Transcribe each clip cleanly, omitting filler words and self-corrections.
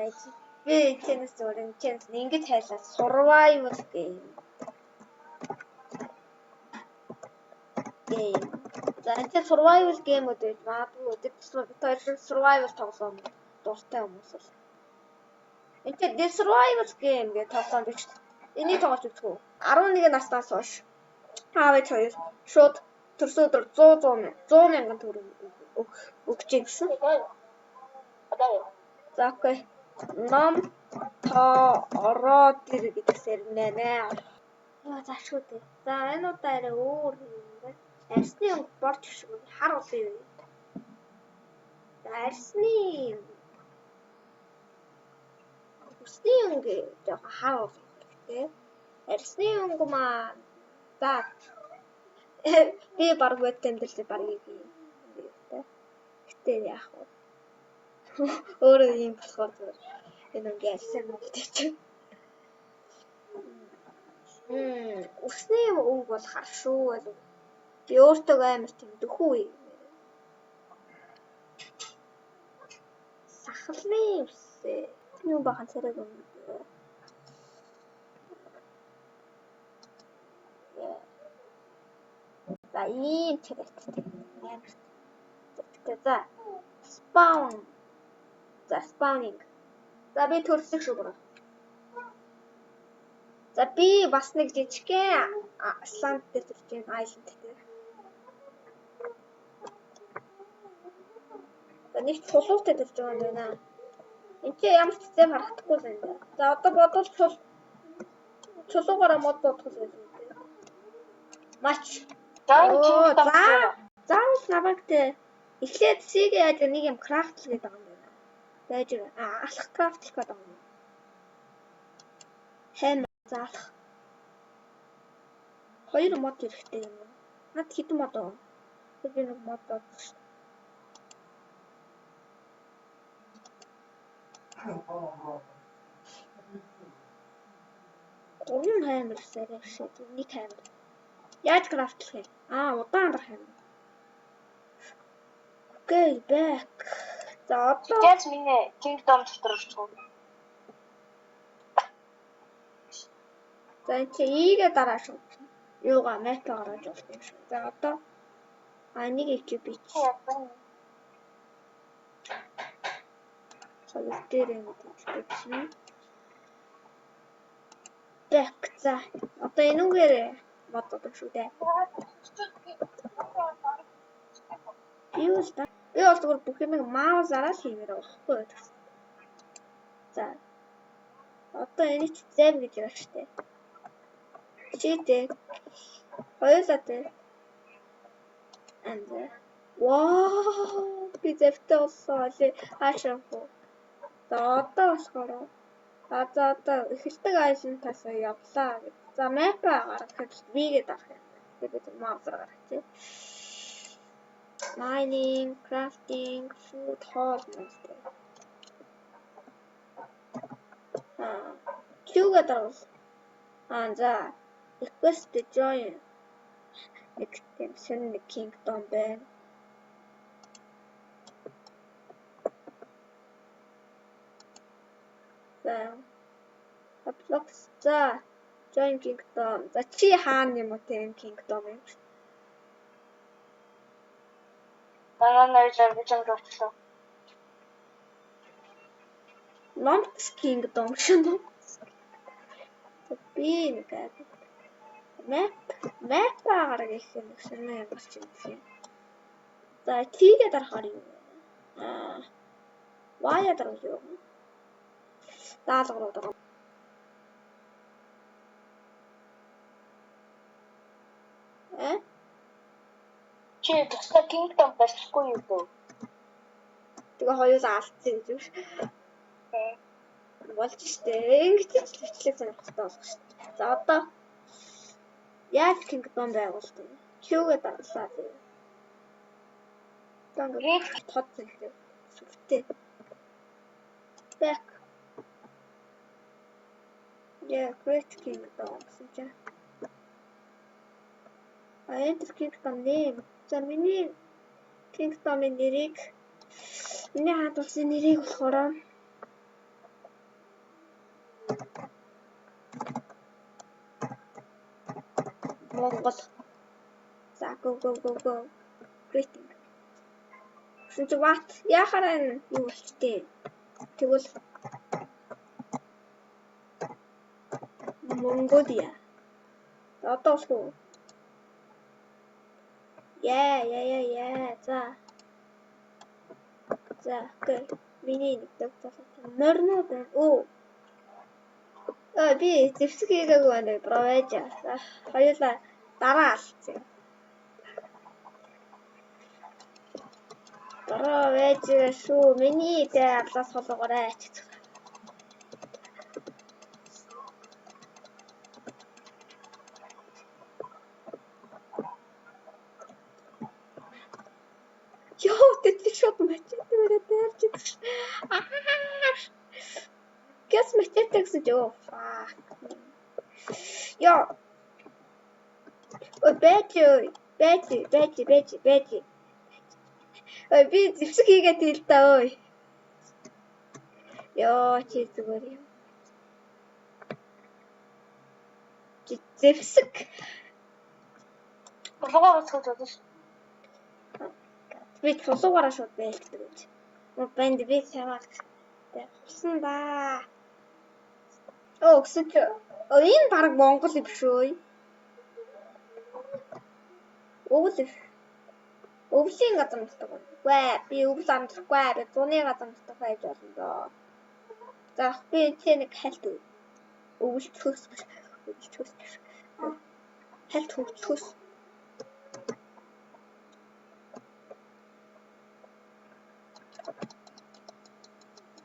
байж. Би tennis зүгээр tennis ингэж хайлаа survival game. За энэ survival game-үүд байж магадгүй тэр survival тоглоом дуртай хүмүүс бол. Энэ survival game гэдэг тоглоом биш. Энийг тоглож үзэх үү? 11 наснаас хойш аавч хоёр шууд төрсөн өдөр 100 мянган төгрөг өгч гэсэн. За окей. Ном ороод ир гэдэгсээр нэ. Яа заашгүй дээ. За энэ удаа арай өөр юм байна. Арсны өнгө борч шиг хар улсын юу? За арсны өнгө жоохон хар ус гэх. Арсны өнгө маань за би баг веб тэмдэглэж баг юм. Гэтэ яах вэ? Өөрөө юм болохоор энэ өнгө арсан мөнгөтэй чинь. Усны өнгө бол хар шүү. Би өөртөө амар тийм дөхүү юм. Сахалны усээ. Юу бахан царайг юм. За ийм царайтай. Амар. За spawn. За spawning. За би төрөлх шүү бүр. За би бас нэг жижигхэн Асланд дээр төрж байна. Айланд дээр. За нэг чулуутай төрж байгаа юм байна. Энд чи ямар ч зэм харагдахгүй л байна. За одоо бодвол чулуугаараа мод бодох юм байна. Мач. За намайг тэ эхлээд сиг яаж нэг юм крафт л гэдэг юм байна. Байж алах крафт хийх гэдэг юм. Хэм заалах. Хоёр мод хэрэгтэй юм. Над хэдэн мод аа? Би нэг мод бодсон шүү. Гурван хаймар сарай шиг нэг хаймар. Яаж крафтлах вэ? Удаан амрах юм. Окей, back. За одоо яаж миний kingdom дотор орчих вэ? За чи ийгээ дараа шүү. Юугаа map гаргаж болох юм шүү. За одоо нэг equip чи. Хоёр дээр юм гэж. Back. За одоо энүүгээр боддог шүү дээ. Юу л та. Би бол зүгээр бүх юм маузаараа л хиймээр байхгүй. За. Одоо энийг зэв гэж байна штэ. Читэй. Хоёулаа тэ. Вау! Би зэвтэй болсон. Хаашаа. За одоо болохоор за одоо эхэлдэг айлентаас явлаа гэж. За map гаргахад вигээд авах юм. Тэгээд маузаар гаргачих. Mining, crafting, food hall monster. Чугаад авах. За request to join extension kingdom байна. Blocks за join kingdom. За чи хаана юм уу те kingdom юм. Манай region болчихлоо. Noms kingdom шүү. Би нэг map гаргах юм шиг нэг юм чинь. За тийгээ дарахаар юу? Вая дарах юу? Даалгавар дарах. Чи тусгай kingdom барихгүй юу вэ? Тэгээ хоёулаа алдсан гэж үү? Болж штэ. Ингэж л бичлэг сонирхолтой болох штэ. За одоо яаж kingdom байгуулдаг? Чүүгээ дараалаа тий. Тангад тод зэрэг сүртэй. Back. Great kingdom гэсэн чинь. Enter kingdom name. За миний kingdom-ийн нэрийг миний хаадуулсан нэрийг болохоор Монгол. За go. Greeting. Шинж what? Яхаар энэ юу болчтой. Тэгвэл Монголиа. Одоо болох уу? Яа. За, окей. Миний нэг доктор норно байна. Оо. Би зэвсэг хийгээгүй байна. Бровэж. Хоёулаа дараа алцсан. Бровэж шүү. Миний дээр арлаас холоогоорой. Ёо, тэд шууд мачетээр дайрч идэх. Гэс мачете гэсэн ч ёо. Ёо. Ой, бэж. Ой, би зэвсэг хийгээд ил та ой. Ёо, чи зүгээр юм. Зэвсэг. Болгоо өсгөж болно шүү. Би тулуугаараа шууд байлдаг гэж. Банд би чамаа тавьсан да. Гэсэн чи энэ баг Монгол биш үү? Өвлийн газар нутаг байна. Би өвл амжихгүй. Би зуны газар нутаг байж болно доо. За би нэг хальт өвл төгс. Хальт төгс.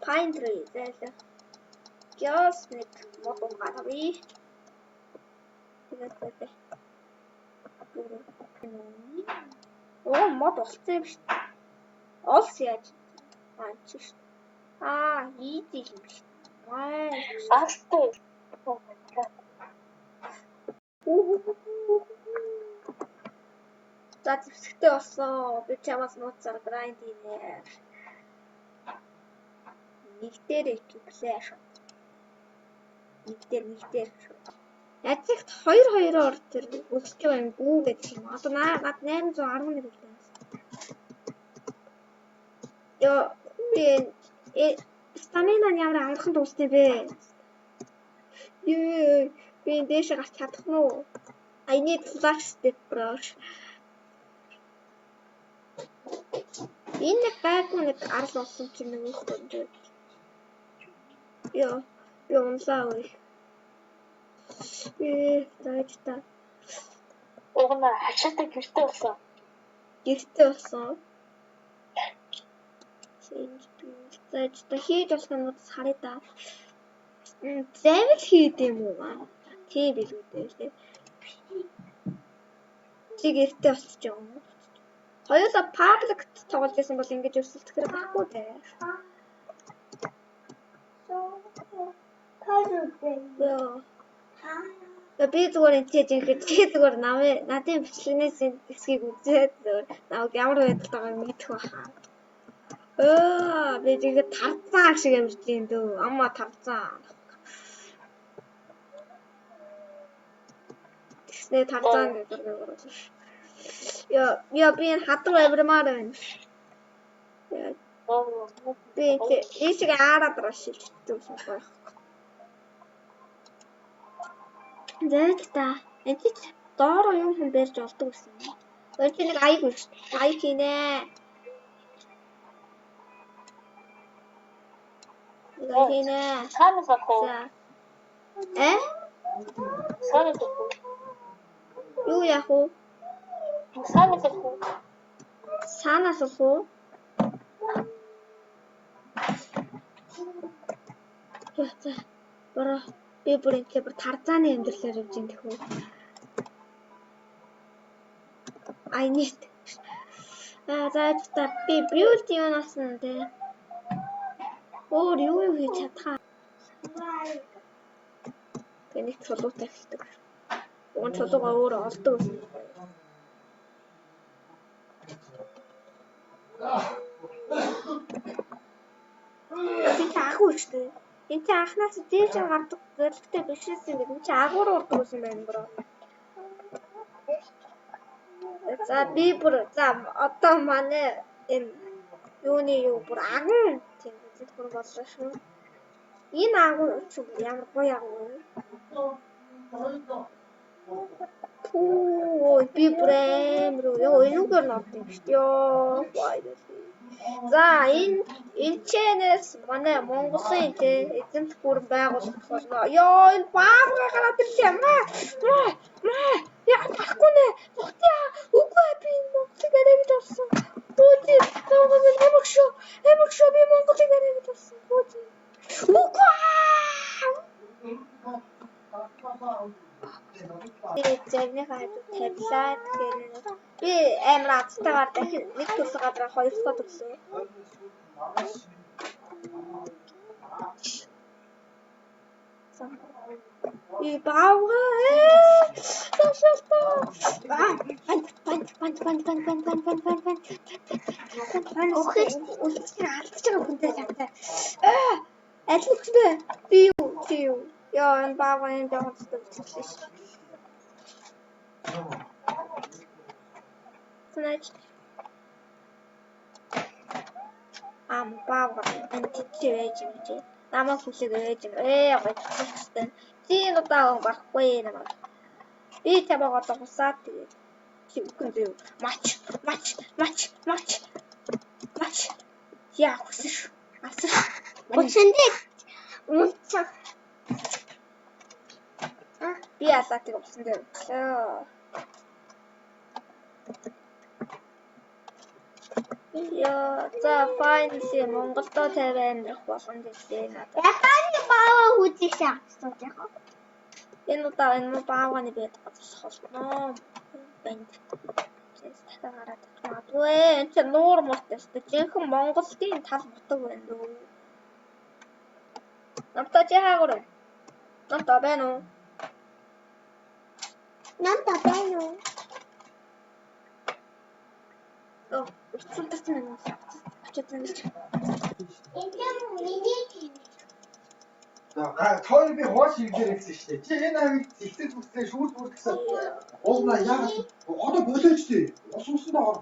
Pine tree. Зайлах. Гёс нэг модон гарвий. Тэгээд оо мод болцсон юм шүү. Олс яаж? Чи шүү. Easy юм шүү. Астай. За зэвсэгтэй болсон. Би чамаас нууцаар grindийнэ. Нэг дээр флэш. Нэг дээр шүү. Язигт 2-2-оор тэр өсч байгаа юм гүү гэдэг юм. Одоо над 811 үлээ. Ёо стамина нь ямар ангахан дуустай бэ? Ёо би дээш гарч чадах нь уу? I need flash step brush. Энэ байгуу нэг арал болсон чинь нэг их гонжоо. Ёо унсаа ой. Таачта. Угна хашаатай гэртэй болсон. Таачта хийж болох юм уу харъя да. Завл хийд юм уу? Тийм билүү дээ. Чи гэртэй болчих юм уу? Хоёулаа пабликт тоглож байсан бол ингэж өсөлтөх хэрэг байхгүй дээ. Би зүгээр энэ жинхэнэ чи зүгээр надын бичлэгнээс хэсгийг үзээд зүгээр намайг ямар байдалд байгааг мэдэх байхаа. Би жинхэнэ тарцаа шиг амьд юм дөө. Амма тарцаа. Тэснэ тарцаа гэдэг нэг оруулах. Яа би энэ хатан авирмаар байна. Би эсэг араад рашилтгүй юм байна. Зайта. Энд чи доороо юм хэн барьж олдог гэсэн юм. Өөр чи нэг аяг үлч. Аяг хийнэ. Санаас авах. Санаас авах. Юу яах вэ? Санаас авах уу? За. Бороо. Би бүр энэ бүр тарзааны амьдралаар явж ин тэхүү. I need. За би build юунаас нь тэ. Өөр юу хийж чадхаа. Тэнийг чулуутай хэлдэг. Уун чулуугаа өөрөө олдог гэсэн. Би таагүй шүү дээ. энэ чи анхнаас дээж гардаг зоригтой биш эсэ гэдэг. Энэ чи агуур урд гэсэн байна бро. За би бүр за одоо манай энэ юуны юу бүр аган тийм үзэл бүр боллоо шүү. Энэ агуу ч ямар гоё агуу вэ? Пүү би брэм рүү ёо энүүгээр норд юм шүү дээ. Ёо баяр. За энэ чэнэс манай Монголын тэ эзэнт гүрэн байгуулах болно. Ёо энэ баамга гараад ирлээ. Маа яа тахгүй нэ. Зүгтээ үгүй би Монголыг арай гэж авсан. Өөдөө эмэгшөө би Монголыг арай гэж авсан. Өөдөө. Үгүй. Би зэрний хажууд тавилаа. Тэгэхээр би амар азтайгаар дахин нэг төрсөн гадраа хоёр дахь төрсөн. И баавга сашалта. Охин үлдсэн алдаж байгаа хүнтэй тавтай. Аль хүчтэй? Би юу? Яа энэ баавга энэ жоохон зүтгэсэн шүү. Значит баавга энэ тийч ээж юм чи. Намаа хүлээг ээж юм. Гоцтой. Чи удаа барахгүй намаа. Би чамайг одоо хусаад тэгээд чи үхэн зөө. Мач. Яа хүсэж. Асар. Өчнөд. Унцаа. Би алаатыг усан дээр өглөө. Яа, за файнс Монголдо 50 амьдрах боломж өгдөө надад. Яхаа баава хүзих шаардсан яхаа. Энэ удаа энэ баавганы бед газар холно. Банд. Тэст гараад магадгүй. Энд чинь нуур муртай шүү дээ. Жинхэнэ Монголын тал нутаг байна дөө. Намтаа чи хаагур. Намтаа байна уу? Оо, үсэлтэйс минь очоод байна гэж. Тоор би хоош ирдээр гэсэн шүү дээ. Чи энэ хавийг зэгцэл бүслээ шүүл бүр гэсэн. Уулна яагаад одоо болооч тий. Ус усандаа хор.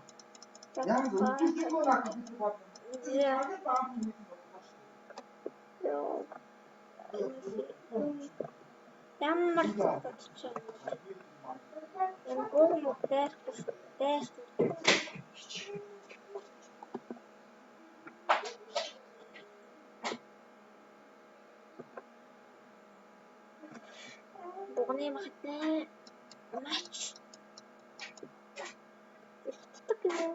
Яагаад өдөржингөө наад бид бод. Ёо. Ямар ч юм. Энэ гоо дээр. Богны махтай. Мач. Иртдэг юм.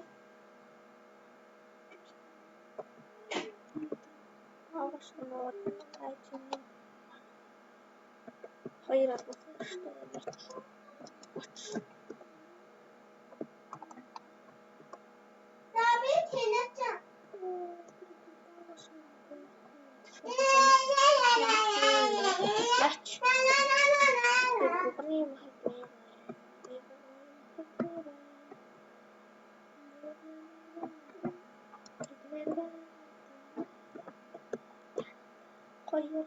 Авашноо тайчин. Хоёр албатай шүү дээ. Хоёр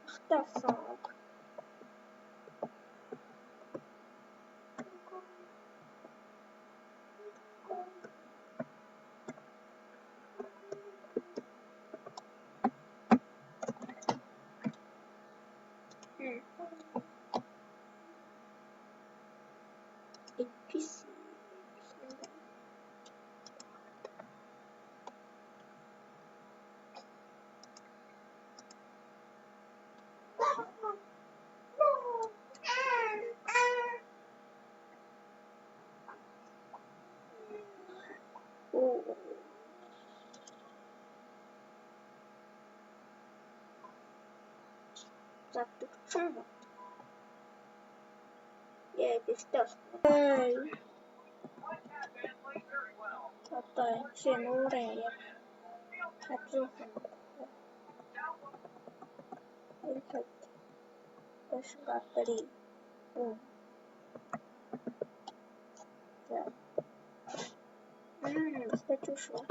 махтаасан. Эпис. Заддагсан. Яа дэстээс. Одоо чи нүрээ яг хажуухан. Ингээд башгатри. За. Стачушва.